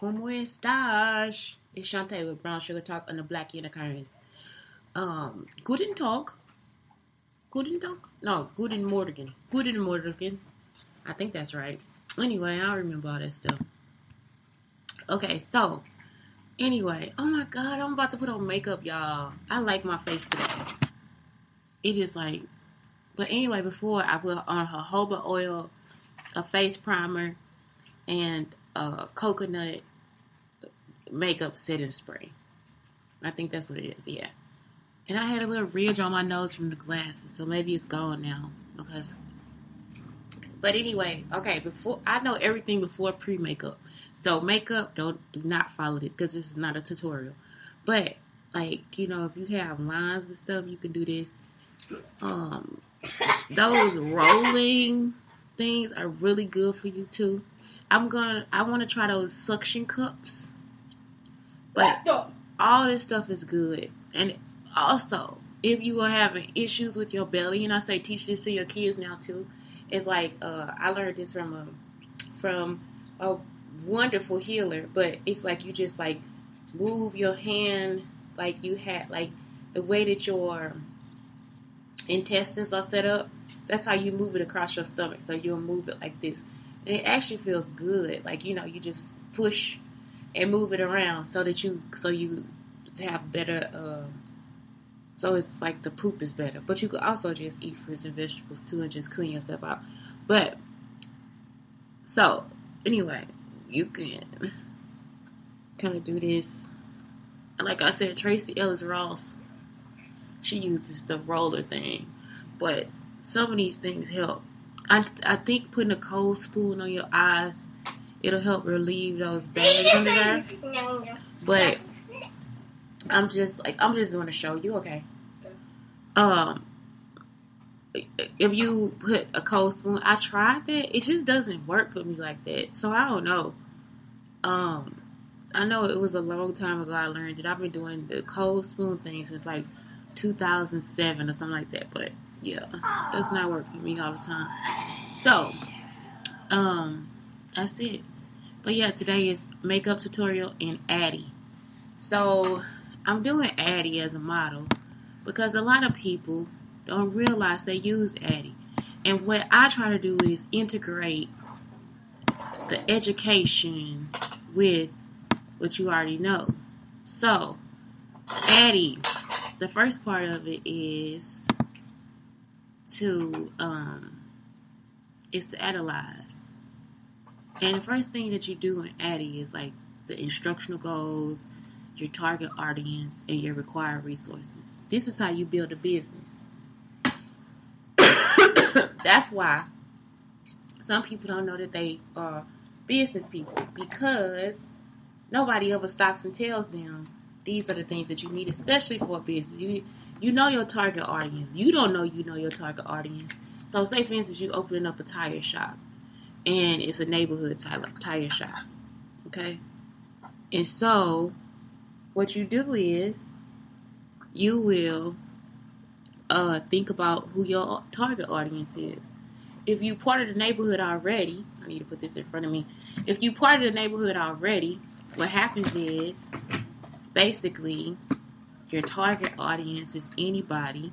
¿Cómo estás? It's Shantae with Brown Sugar Talk on the Black Unicorns. Guten Tag. Guten Tag? No, Guten Morgen. Guten Morgen. I think that's right. Anyway, I don't remember all that stuff. Okay, so, anyway. Oh my God, I'm about to put on makeup, y'all. I like my face today. It is like... But anyway, before I put on jojoba oil, a face primer, and a coconut makeup setting spray. I think that's what it is, yeah. And I had a little ridge on my nose from the glasses, so maybe it's gone now. But anyway, okay, before I know everything before pre-makeup. So makeup, do not follow this because this is not a tutorial. But like, you know, if you have lines and stuff, you can do this. Those rolling things are really good for you too. I want to try those suction cups. But all this stuff is good. And also, if you are having issues with your belly, and I say teach this to your kids now too, it's like I learned this from a wonderful healer, but it's like you just like move your hand like you had like the way that your intestines are set up. That's how you move it across your stomach. So you'll move it like this. And it actually feels good. Like, you know, you just push and move it around so you have better, so it's like the poop is better. But you could also just eat fruits and vegetables too and just clean yourself out. But, so, anyway, you can kind of do this. And like I said, Tracy Ellis Ross, she uses the roller thing. But some of these things help. I think putting a cold spoon on your eyes, it'll help relieve those bags under there. But I'm just going to show you, okay? If you put a cold spoon, I tried that. It just doesn't work for me like that. So I don't know. I know it was a long time ago I learned it. I've been doing the cold spoon thing since like 2007 or something like that. But yeah, does not work for me all the time. So, that's it. But yeah, today is makeup tutorial in ADDIE. So, I'm doing ADDIE as a model because a lot of people don't realize they use ADDIE. And what I try to do is integrate the education with what you already know. So, ADDIE, the first part of it is to analyze. And the first thing that you do in ADDIE is like the instructional goals, your target audience, and your required resources. This is how you build a business. That's why some people don't know that they are business people, because nobody ever stops and tells them these are the things that you need, especially for a business. You know your target audience. You don't know you know your target audience. So say, for instance, you opening up a tire shop, and it's a neighborhood tire shop, okay? And so what you do is you will think about who your target audience is. If you part of the neighborhood already, I need to put this in front of me. If you part of the neighborhood already, what happens is basically your target audience is anybody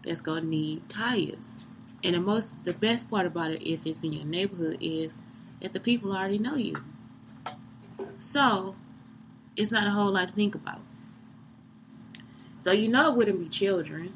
that's going to need tires. And the best part about it, if it's in your neighborhood, is that the people already know you. So, it's not a whole lot to think about. So, you know it wouldn't be children.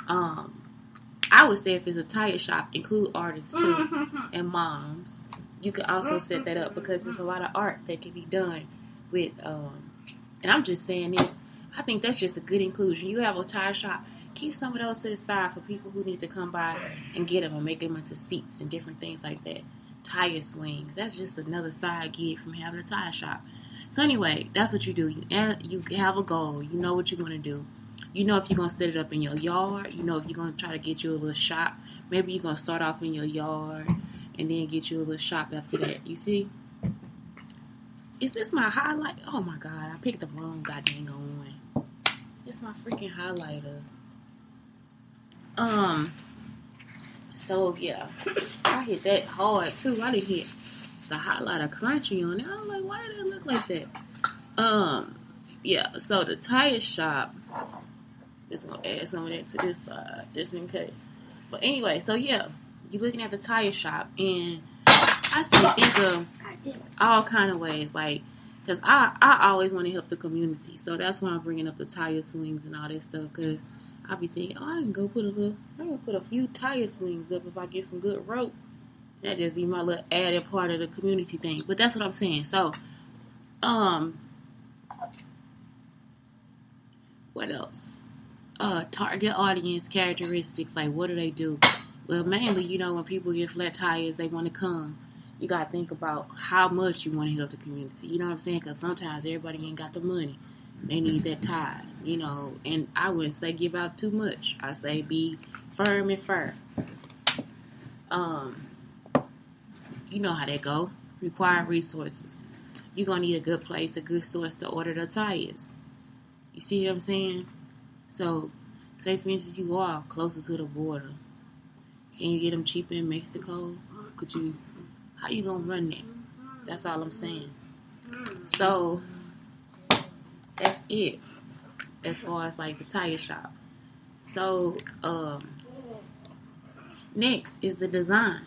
I would say if it's a tire shop, include artists too, and moms. You could also set that up because there's a lot of art that can be done with, and I'm just saying this, I think that's just a good inclusion. You have a tire shop, keep some of those to the side for people who need to come by and get them and make them into seats and different things like that. Tire swings, that's just another side gig from having a tire shop. So anyway, that's what you do. You have a goal. You know what you're going to do. You know if you're going to set it up in your yard. You know if you're going to try to get you a little shop. Maybe you're going to start off in your yard and then get you a little shop after that. You see? Is this my highlight? Oh my God, I picked the wrong goddamn one. It's my freaking highlighter. So yeah, I hit that hard too. I didn't hit the highlighter crunchy on it. I was like, why did it look like that? Yeah, so the tire shop, just gonna add some of that to this side, just in case. But anyway, so yeah, you're looking at the tire shop, and I still think of all kind of ways, like, because I always want to help the community, so that's why I'm bringing up the tire swings and all that stuff, because I be thinking, oh, I'm gonna put a few tire swings up if I get some good rope. That just be my little added part of the community thing. But that's what I'm saying. So, what else? Target audience characteristics. Like, what do they do? Well, mainly, when people get flat tires, they want to come. You got to think about how much you want to help the community. You know what I'm saying? Because sometimes everybody ain't got the money. They need that tire, And I wouldn't say give out too much. I say be firm and fair. You know how that go. Required resources. You're going to need a good place, a good source to order the tires. You see what I'm saying? So, say for instance you are closer to the border. Can you get them cheaper in Mexico? How you going to run that? That's all I'm saying. So, that's it. As far as like the tire shop. So, next is the design.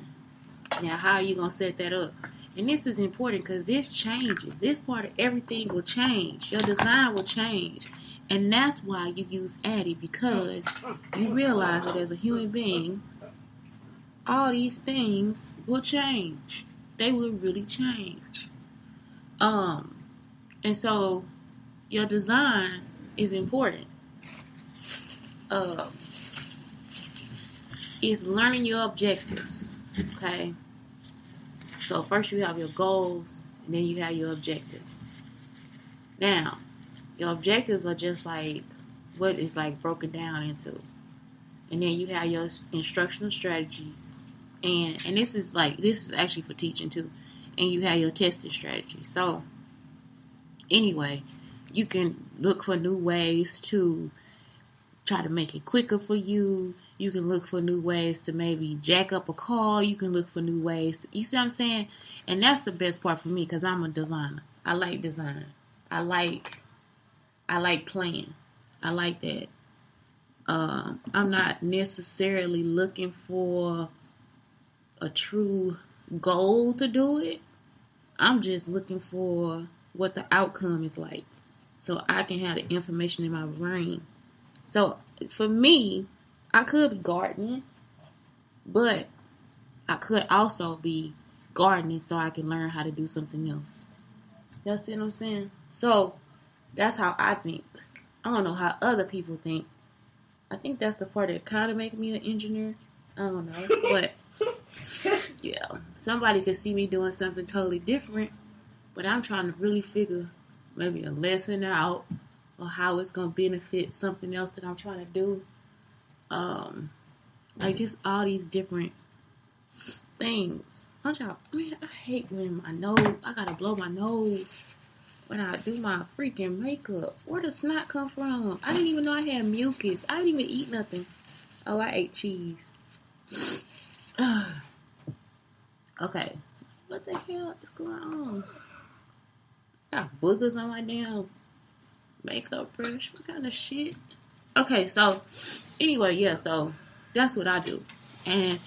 Now, how are you going to set that up? And this is important because this changes. This part of everything will change. Your design will change. And that's why you use ADDIE, because you realize that as a human being, all these things will change. They will really change. And so your design is important. It's learning your objectives. Okay? So first you have your goals, and then you have your objectives. Now, your objectives are just like what it's like broken down into. And then you have your instructional strategies. And this is actually for teaching too. And you have your testing strategies. So anyway, you can look for new ways to try to make it quicker for you. You can look for new ways to maybe jack up a call. You can look for new ways to, you see what I'm saying? And that's the best part for me, because I'm a designer. I like design. I like playing. I like that. I'm not necessarily looking for a true goal to do it. I'm just looking for what the outcome is like, so I can have the information in my brain. So for me, I could be gardening, but I could also be gardening so I can learn how to do something else. Y'all see what I'm saying? So that's how I think. I don't know how other people think. I think that's the part that kind of makes me an engineer. I don't know. But yeah, somebody could see me doing something totally different, but I'm trying to really figure maybe a lesson out or how it's going to benefit something else that I'm trying to do. Like just all these different things. I hate when my nose, I gotta blow my nose when I do my freaking makeup. Where does snot come from? I didn't even know I had mucus. I didn't even eat nothing. Oh, I ate cheese. Okay. What the hell is going on? I got boogers on my damn makeup brush. What kind of shit? Okay, so anyway, yeah, so that's what I do. And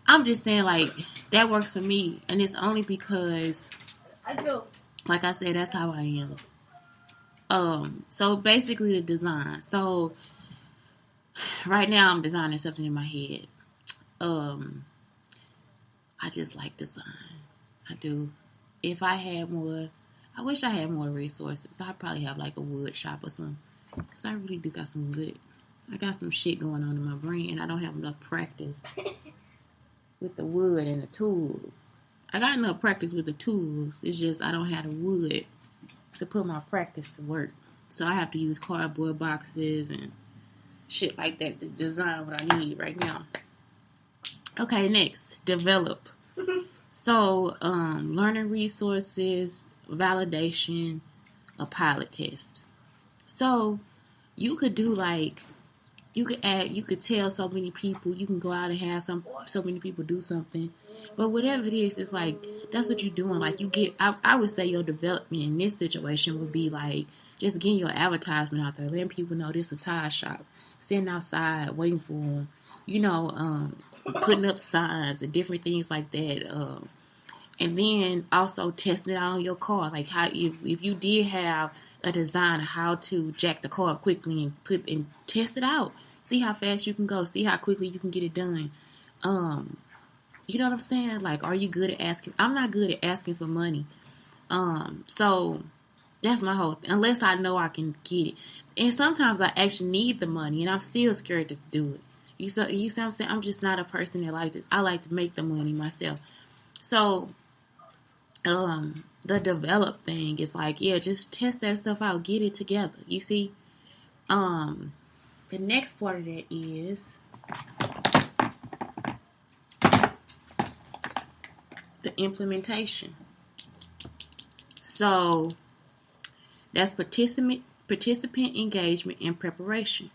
I'm just saying, like, that works for me. And it's only because, like I said, that's how I am. So basically the design. So right now I'm designing something in my head. I just like design. I do. If I had more, I wish I had more resources. I'd probably have like a wood shop or something. Because I really do got I got some shit going on in my brain, and I don't have enough practice with the wood and the tools. I got enough practice with the tools. It's just I don't have the wood to put my practice to work. So I have to use cardboard boxes and shit like that to design what I need right now. Okay, next, develop. So, learning resources, validation, a pilot test. So, you could do you could tell so many people, you can go out and have so many people do something, But whatever it is, it's like, that's what you're doing. Like, you get, I would say your development in this situation would be like, just getting your advertisement out there, letting people know this is a tire shop, sitting outside, waiting for them, putting up signs and different things like that. And then also testing it out on your car. Like, how, if you did have a design of how to jack the car up quickly and test it out. See how fast you can go. See how quickly you can get it done. You know what I'm saying? Like, are you good at asking? I'm not good at asking for money. So that's my whole thing. Unless I know I can get it. And sometimes I actually need the money, and I'm still scared to do it. You see what I'm saying? I'm just not a person that I like to make the money myself. So, the develop thing is like, yeah, just test that stuff out. Get it together. You see? The next part of that is the implementation. So that's participant engagement and preparation.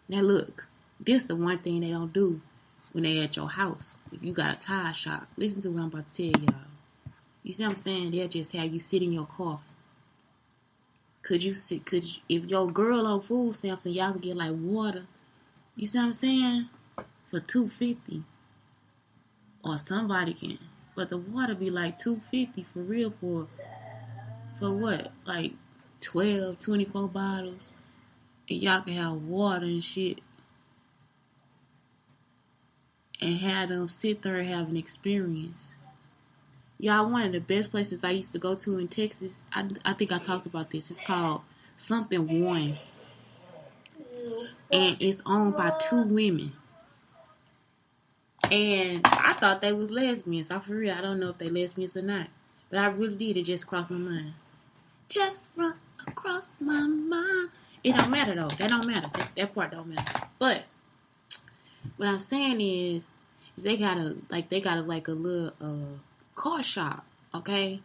Now look, this is the one thing they don't do when they at your house. If you got a tire shop, listen to what I'm about to tell y'all. You see what I'm saying? They'll just have you sit in your car. If your girl on food stamps and y'all can get like water, you see what I'm saying? For $2.50. Or somebody can. But the water be like $2.50 for real for what? Like 12, 24 bottles. And y'all can have water and shit. And have them sit there and have an experience. Y'all, one of the best places I used to go to in Texas, I think I talked about this. It's called Something One. And it's owned by 2 women. And I thought they was lesbians. For real, I don't know if they lesbians or not. But I really did. It just crossed my mind. Just run across my mind. It don't matter, though. That don't matter. That part don't matter. But what I'm saying is they got a little car shop, okay?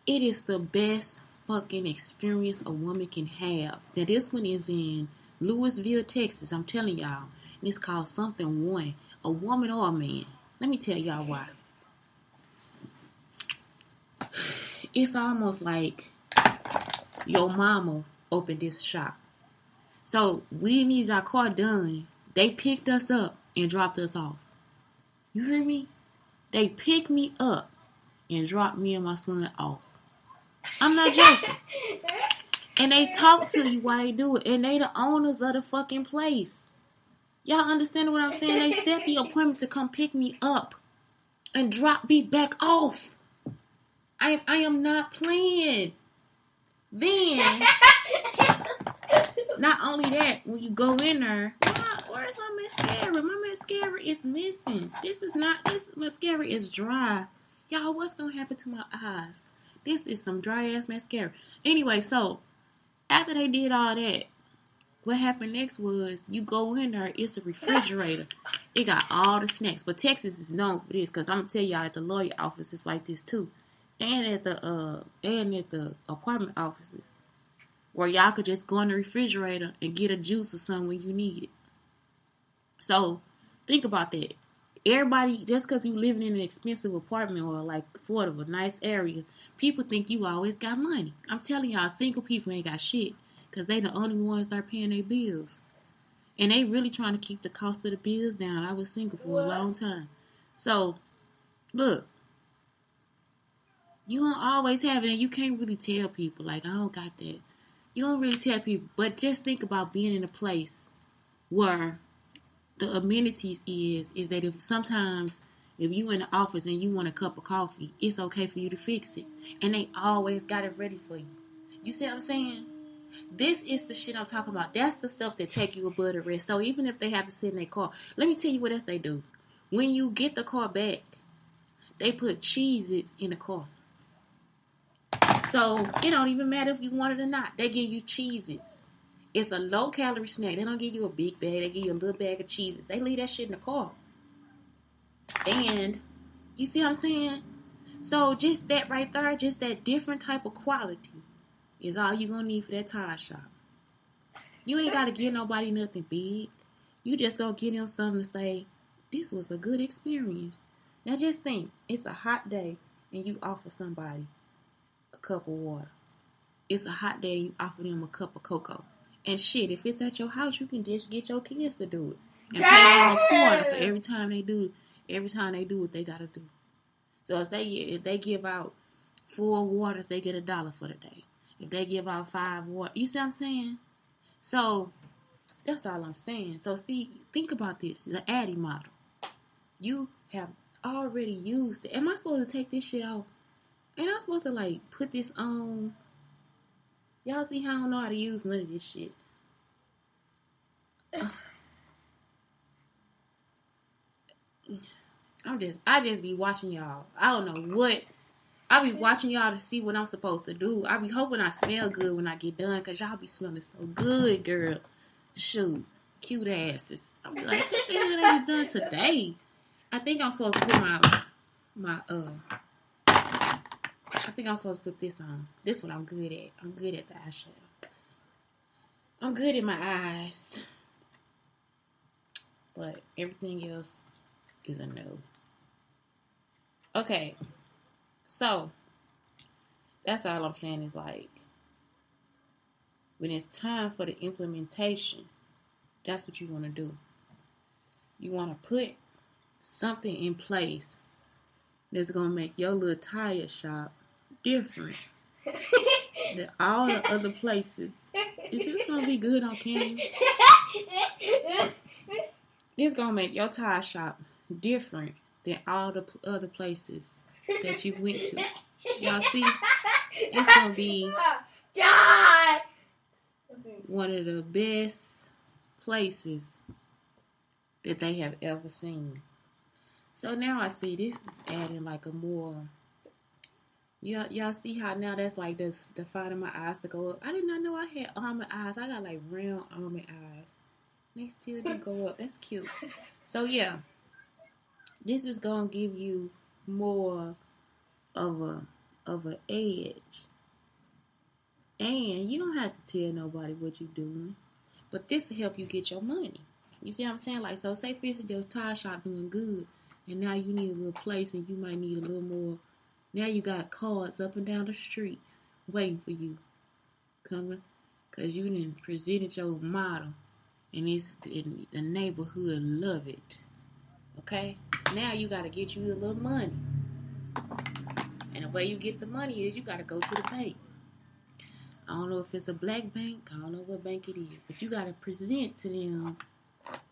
It is the best fucking experience a woman can have. Now, this one is in Louisville, Texas. I'm telling y'all. And it's called Something One. A woman or a man. Let me tell y'all why. It's almost like your mama opened this shop. So we needed our car done. They picked us up and dropped us off. You hear me? They picked me up and dropped me and my son off. I'm not joking. And they talk to you while they do it. And they the owners of the fucking place. Y'all understand what I'm saying? They set the appointment to come pick me up and drop me back off. I am not playing. Then, not only that, when you go in there, where's my mascara? My mascara is missing. This mascara is dry. Y'all, what's going to happen to my eyes? This is some dry ass mascara. Anyway, so, after they did all that, what happened next was you go in there, it's a refrigerator. It got all the snacks. But Texas is known for this because I'm going to tell y'all at the lawyer office it's like this too. And at the apartment offices. Where y'all could just go in the refrigerator and get a juice or something when you need it. So, think about that. Everybody, just because you living in an expensive apartment or like sort of a nice area, people think you always got money. I'm telling y'all, single people ain't got shit. Because they the only ones that are paying their bills. And they really trying to keep the cost of the bills down. I was single for a long time. So, look. You don't always have it. And you can't really tell people. Like, I don't got that. You don't really tell people. But just think about being in a place where the amenities is that if you in the office and you want a cup of coffee, it's okay for you to fix it. And they always got it ready for you. You see what I'm saying? This is the shit I'm talking about. That's the stuff that take you above the rest. So even if they have to sit in their car, let me tell you what else they do. When you get the car back, they put Cheez-Its in the car. So it don't even matter if you want it or not. They give you Cheez-Its. It's a low-calorie snack. They don't give you a big bag. They give you a little bag of Cheez-Its. They leave that shit in the car. And you see what I'm saying? So just that right there, just that different type of quality is all you're going to need for that tire shop. You ain't got to give nobody nothing big. You just don't give them something to say, this was a good experience. Now just think, it's a hot day and you offer somebody a cup of water. It's a hot day and you offer them a cup of cocoa. And shit, if it's at your house, you can just get your kids to do it. And pay them $0.25 for every time they do what they gotta do. So if they give out 4 waters, they get $1 for the day. If they give out 5 waters, you see what I'm saying? So that's all I'm saying. So see, think about this, the ADDIE model. You have already used it. Am I supposed to take this shit off? Ain't I supposed to like put this on? Y'all see how I don't know how to use none of this shit. I just be watching y'all. I don't know what. I be watching y'all to see what I'm supposed to do. I be hoping I smell good when I get done, because y'all be smelling so good, girl. Shoot. Cute asses. I be like, what the hell have you done today? I think I'm supposed to put I think I'm supposed to put this on. This one I'm good at. I'm good at the eyeshadow. I'm good at my eyes. But everything else is a no. Okay. So, that's all I'm saying is like, when it's time for the implementation, that's what you want to do. You want to put something in place that's going to make your little tire shop different than all the other places. Is this going to be good on camera? This going to make your tire shop different than all the other places that you went to. Y'all see? It's going to be one of the best places that they have ever seen. So now I see this is adding like a more... Y'all see how now that's like this defining my eyes to go up. I did not know I had almond eyes. I got like round almond eyes. They still do go up. That's cute. So yeah, this is gonna give you more of an edge, and you don't have to tell nobody what you're doing, but this will help you get your money. You see what I'm saying? Like, so say for instance your tire shop doing good, and now you need a little place, and you might need a little more. Now you got cars up and down the street waiting for you, coming, cause you done presented your model. And it's in the neighborhood love it. Okay? Now you gotta get you a little money. And the way you get the money is you gotta go to the bank. I don't know if it's a black bank. I don't know what bank it is. But you gotta present to them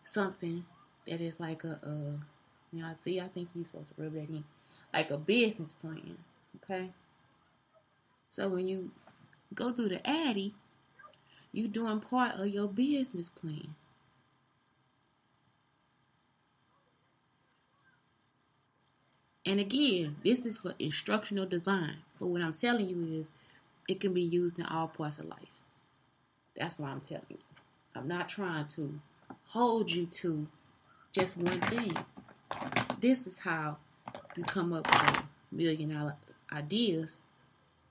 something that is like see, I think you're supposed to rub that in. Like a business plan. Okay? So when you go through the ADDIE, you doing part of your business plan. And again, this is for instructional design. But what I'm telling you is it can be used in all parts of life. That's why I'm telling you. I'm not trying to hold you to just one thing. This is how you come up with $1 million ideas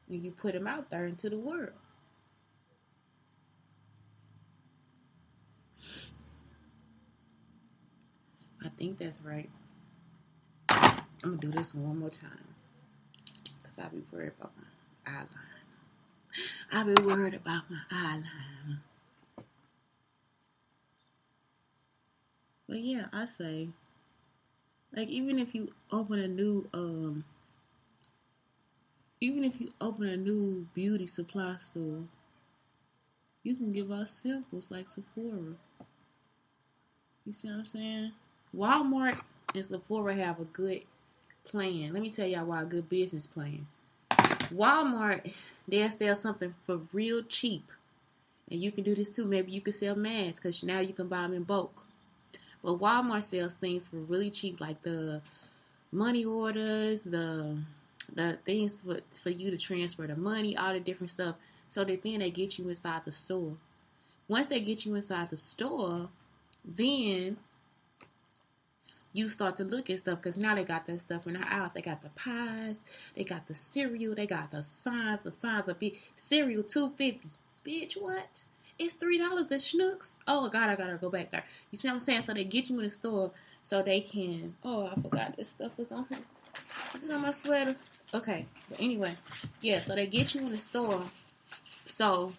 when you put them out there into the world. I think that's right. I'm going to do this one more time. Because I be worried about my eyeliner. I be worried about my eyeliner. But yeah, I say, like, even if you open a new beauty supply store, you can give out samples like Sephora. You see what I'm saying? Walmart and Sephora have a good plan. Let me tell y'all why a good business plan. Walmart, they'll sell something for real cheap. And you can do this too. Maybe you can sell masks because now you can buy them in bulk. But Walmart sells things for really cheap, like the money orders, the things for you to transfer the money, all the different stuff. So then they get you inside the store. Once they get you inside the store, then you start to look at stuff, because now they got that stuff in the house. They got the pies, they got the cereal, they got the signs. The signs are big. Cereal $2.50. Bitch, what? It's $3 at Schnucks. Oh God, I gotta go back there. You see what I'm saying? So they get you in the store, So they can, oh, I forgot this stuff was on here. Is it on my sweater? Okay. But anyway, yeah, so they get you in the store. So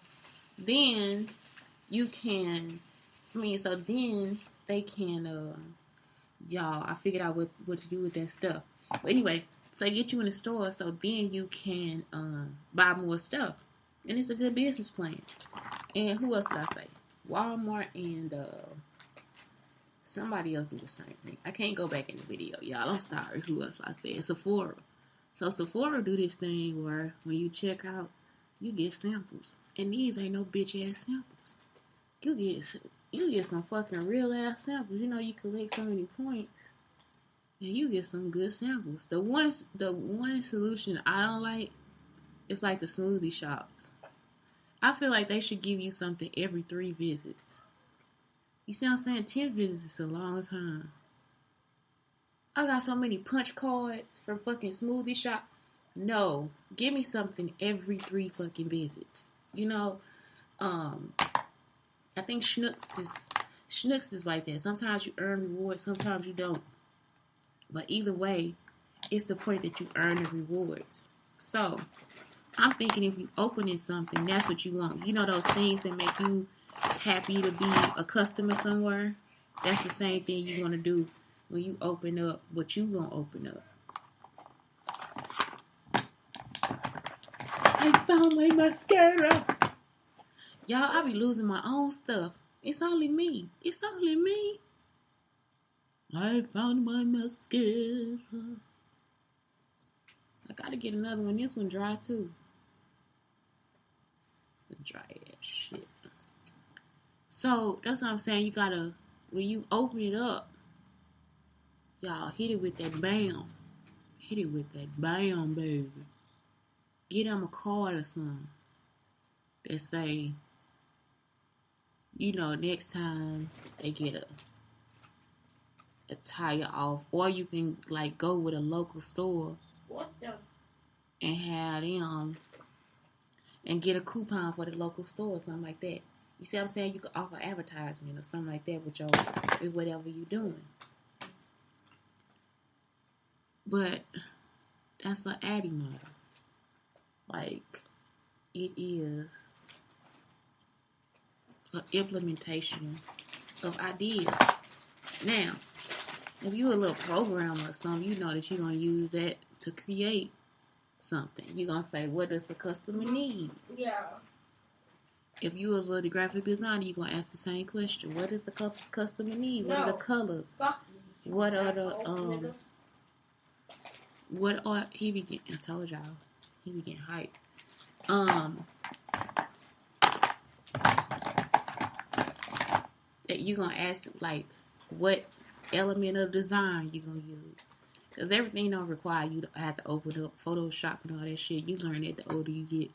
then you can, so then they can, y'all, I figured out what to do with that stuff. But anyway, so they get you in the store, so then you can buy more stuff. And it's a good business plan. And who else did I say? Walmart and somebody else did the same thing. I can't go back in the video, y'all. I'm sorry. Who else I said? Sephora. So Sephora do this thing where when you check out, you get samples. And these ain't no bitch ass samples. You get some fucking real ass samples. You know, you collect so many points. And you get some good samples. The one solution I don't like is like the smoothie shops. I feel like they should give you something every 3 visits. You see what I'm saying? 10 visits is a long time. I got so many punch cards from fucking smoothie shop. No. Give me something every 3 fucking visits. You know, I think Schnucks is like that. Sometimes you earn rewards, sometimes you don't. But either way, it's the point that you earn the rewards. So, I'm thinking if you opening something, that's what you want. You know those things that make you happy to be a customer somewhere? That's the same thing you want to do when you open up what you gonna open up. I found my mascara. Y'all, I be losing my own stuff. It's only me. It's only me. I found my mascara. I gotta get another one. This one dry too. Dry ass shit. So that's what I'm saying. You gotta, when you open it up, y'all hit it with that bam. Hit it with that bam, baby. Get them a card or something that say, you know, next time they get a tire off, or you can like go with a local store. What the? And have them and get a coupon for the local store or something like that. You see what I'm saying? You could offer advertisement or something like that with whatever you're doing. But that's the ADDIE Model. Like, it is an implementation of ideas. Now, if you're a little programmer or something, you know that you're going to use that to create something. You're going to say, what does the customer need? Yeah. If you're a little graphic designer, you're going to ask the same question. What does the customer need? What are the colors? What are the, what are, he be getting, I told y'all, he be getting hyped. That you're going to ask, like, what element of design you're going to use. Because everything don't require you to have to open up Photoshop and all that shit. You learn that the older you get.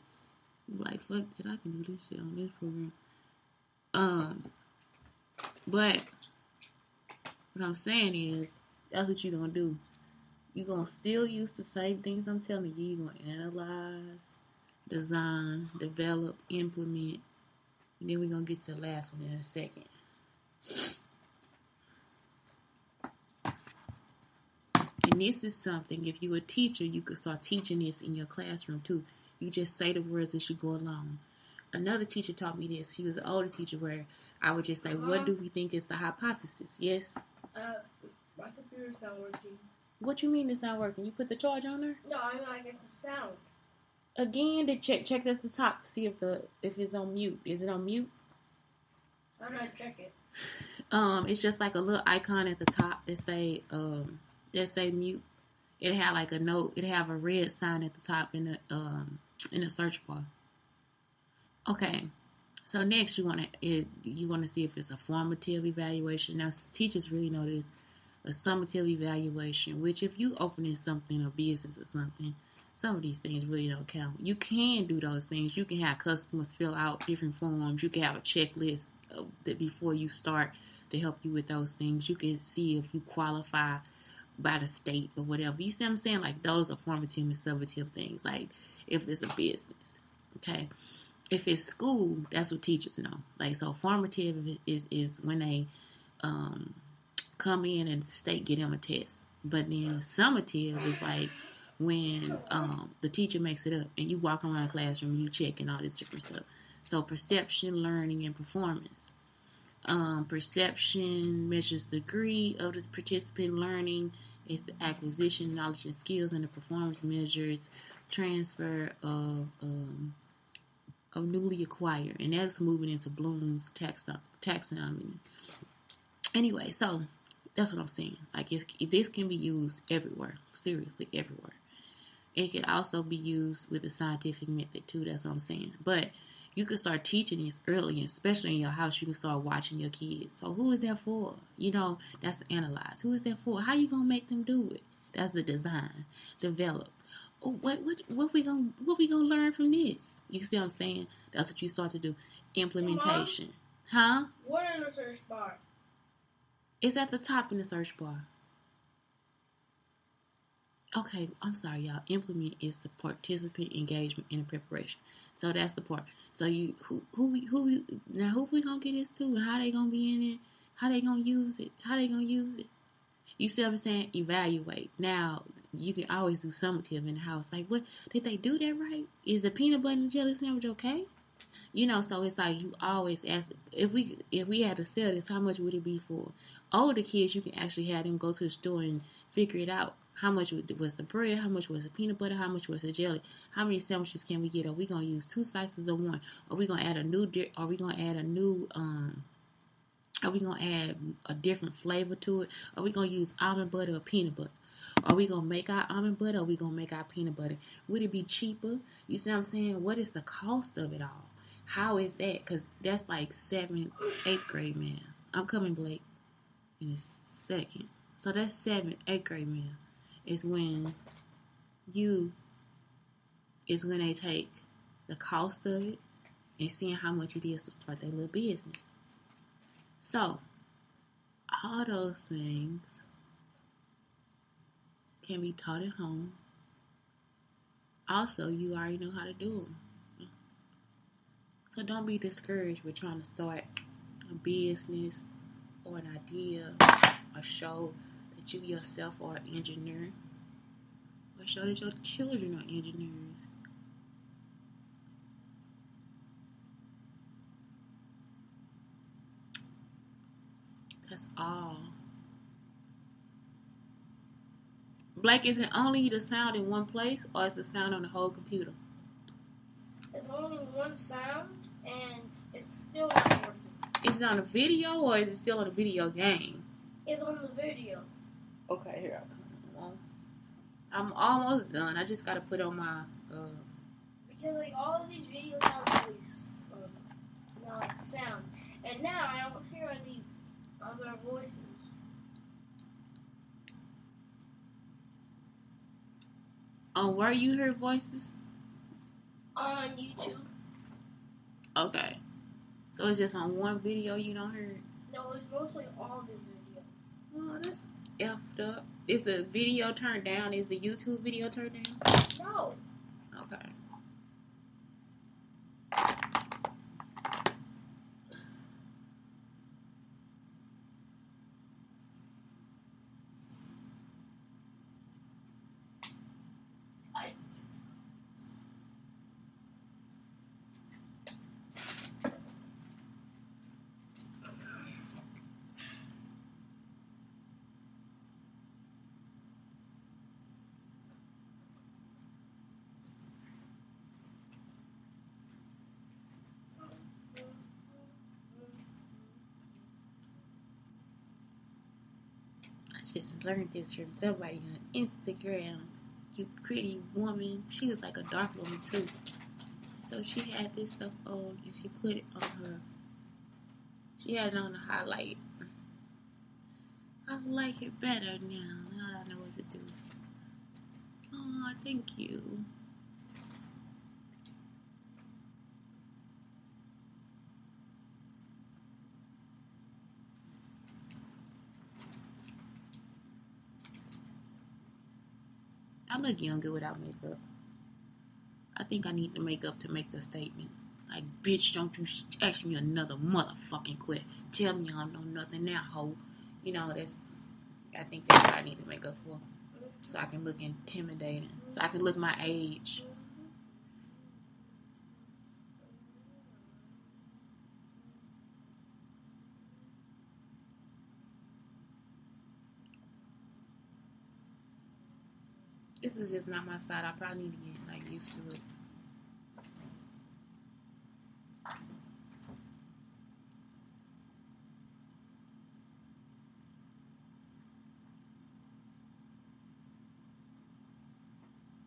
You're like, fuck that, I can do this shit on this program. But what I'm saying is, that's what you're going to do. You're going to still use the same things I'm telling you. You're going to analyze, design, develop, implement. And then we're going to get to the last one in a second. And this is something, if you're a teacher, you could start teaching this in your classroom too. You just say the words as you go along. Another teacher taught me this. She was an older teacher where I would just say, what do we think is the hypothesis? Yes? My computer's not working. What you mean it's not working? You put the charge on there? No, I mean, I guess the sound. Again, they check at the top to see if it's on mute. Is it on mute? I'm gonna check it. It's just like a little icon at the top that say mute. It have like a note. It have a red sign at the top in the search bar. Okay, so next you want to see if it's a formative evaluation. Now teachers really know this. A summative evaluation, which if you opening something, a business or something, some of these things really don't count. You can do those things. You can have customers fill out different forms. You can have a checklist that before you start to help you with those things. You can see if you qualify by the state or whatever. You see what I'm saying? Like those are formative and summative things. Like if it's a business, okay. If it's school, that's what teachers know. Like so, formative is when they come in and state get them a test. But then summative is like when the teacher makes it up and you walk around the classroom and you check and all this different stuff. So perception, learning, and performance. Perception measures the degree of the participant learning. It's the acquisition, knowledge, and skills, and the performance measures transfer of newly acquired, and that's moving into Bloom's taxonomy. Anyway, so that's what I'm saying. Like, this can be used everywhere, seriously, everywhere. It can also be used with a scientific method too. That's what I'm saying. But you can start teaching this early, especially in your house. You can start watching your kids. So who is that for? That's to analyze. Who is that for? How you gonna make them do it? That's the design, develop. Oh, what we gonna learn from this? You see what I'm saying? That's what you start to do. Implementation, huh? What in the search bar? It's at the top in the search bar. Okay, I'm sorry, y'all. Implement is the participant engagement and the preparation. So that's the part. So who we gonna get this to, and how they gonna be in it? How they gonna use it? You see what I'm saying? Evaluate. Now you can always do summative in the house. Like, what did they do that right? Is the peanut butter and jelly sandwich okay? So it's like you always ask, if we had to sell this, how much would it be for? Older kids, you can actually have them go to the store and figure it out. How much was the bread? How much was the peanut butter? How much was the jelly? How many sandwiches can we get? Are we gonna use 2 slices or 1? Are we gonna add a new? Are we gonna add a different flavor to it? Are we gonna use almond butter or peanut butter? Are we gonna make our almond butter? Or are we gonna make our peanut butter? Would it be cheaper? You see what I'm saying? What is the cost of it all? How is that? Because that's like 7th, 8th grade math. I'm coming, Blake, in a second. So that's 7th, 8th grade math. Is when they take the cost of it and seeing how much it is to start their little business. So, all those things can be taught at home. Also, you already know how to do them. So don't be discouraged with trying to start a business or an idea or show that you yourself are an engineer, or show that your children are engineers. That's all. Blake, is it only the sound in one place, or is the sound on the whole computer? It's only one sound, and it's still not working. Is it on a video, or is it still on a video game? It's on the video. Okay, here I come. I'm almost done. I just gotta put on my because like all of these videos have voice, like sound, and now I don't hear any other voices. Where you hear voices? On YouTube. Okay, so it's just on one video you don't hear it? No, it's mostly all the videos. Oh, that's effed up. Is the video turned down? Is the YouTube video turned down? No. Okay. Just learned this from somebody on Instagram. You pretty woman. She was like a dark woman too. So she had this stuff on and she put it on her. She had it on to highlight. I like it better now. Now I know what to do. Oh, thank you. I look younger without makeup. I think I need the makeup to make the statement. Like, bitch, don't you ask me another motherfucking question. Tell me I don't know nothing now, hoe. I think that's what I need to make up for. So I can look intimidating. So I can look my age. This is just not my side. I probably need to get used to it.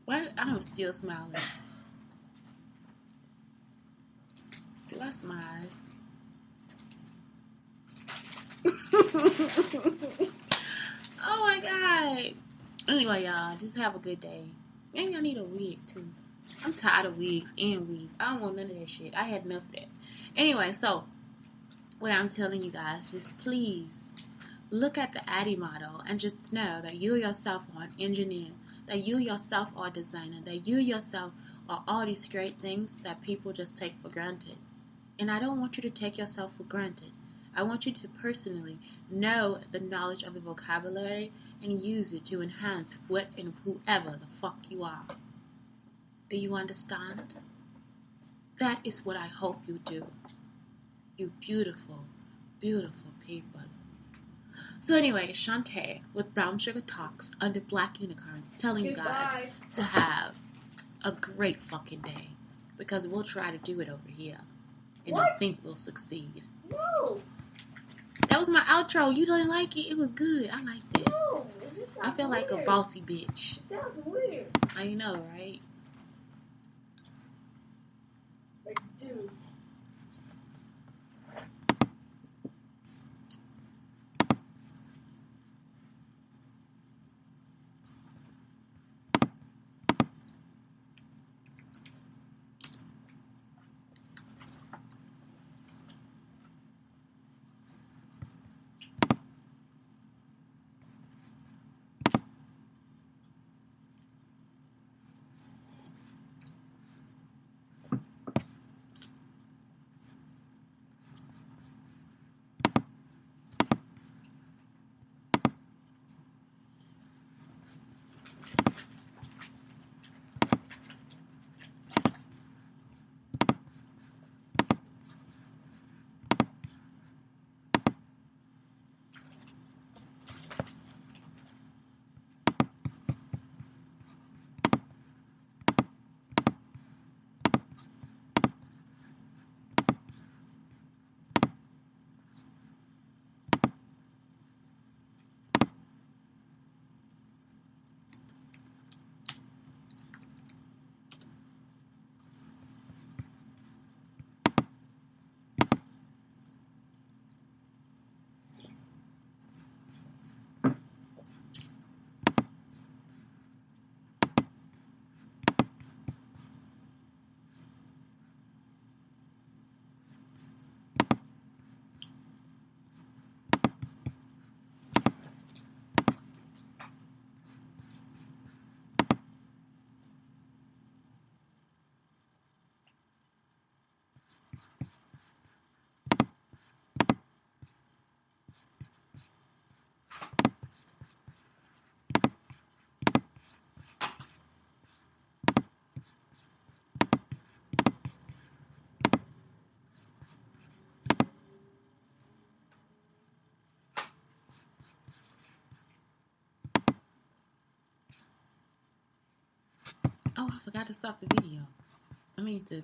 Why I'm still smiling? Do I smile? Oh my god. Anyway, y'all, just have a good day. Maybe I need a wig too. I'm tired of wigs and weave. I don't want none of that shit. I had enough of that. Anyway, so what I'm telling you guys, just please look at the ADDIE model and just know that you yourself are an engineer, that you yourself are a designer, that you yourself are all these great things that people just take for granted. And I don't want you to take yourself for granted. I want you to personally know the knowledge of the vocabulary and use it to enhance what and whoever the fuck you are. Do you understand? That is what I hope you do. You beautiful, beautiful people. So anyway, Shantae with Brown Sugar Talks under Black Unicorns telling you guys to have a great fucking day. Because we'll try to do it over here. And I think we'll succeed. No. That was my outro. You didn't like it? It was good. I liked it. No, it just sounds I feel like a bossy bitch. It sounds weird. I know, right? Like, dude. Oh, I forgot to stop the video. I mean to